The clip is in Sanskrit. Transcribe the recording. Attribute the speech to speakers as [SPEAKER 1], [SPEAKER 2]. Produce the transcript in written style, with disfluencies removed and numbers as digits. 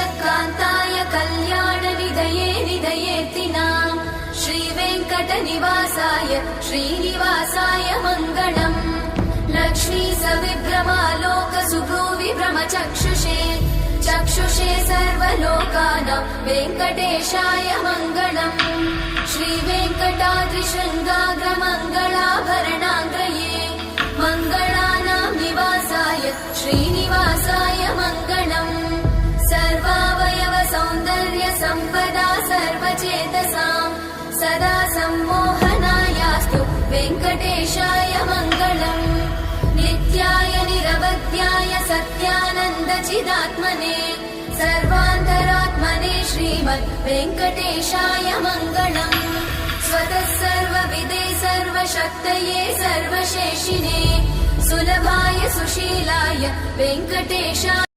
[SPEAKER 1] श्रीयकान्ताय कल्याणनिधये निधयेतिनाम् श्रीवेङ्कटनिवासाय श्रीनिवासाय मङ्गलम् लक्ष्मी सविभ्रमालोक सुभ्रूविभ्रमचक्षुषे चक्षुषे सर्वलोकानां वेङ्कटेशाय मङ्गलम् श्रीवेङ्कटाद्रिशृङ्गाग्रमङ्गलाभरणाङ्गये मङ्गलानां निवासाय श्रीनिवासाय मङ्गलम् सर्वावयव सौन्दर्य सम्पदा सर्वचेतसां सदा सम्मोहनायास्तु वेङ्कटेशाय मङ्गलम् नित्याय निरवध्याय सत्यानन्दचिदात्मने सर्वान्तरात्मने श्रीमद् वेङ्कटेशाय मङ्गलम् स्वतः सर्वविदे सर्वशक्तये सर्वशेषिने सुलभाय सुशीलाय वेङ्कटेशाय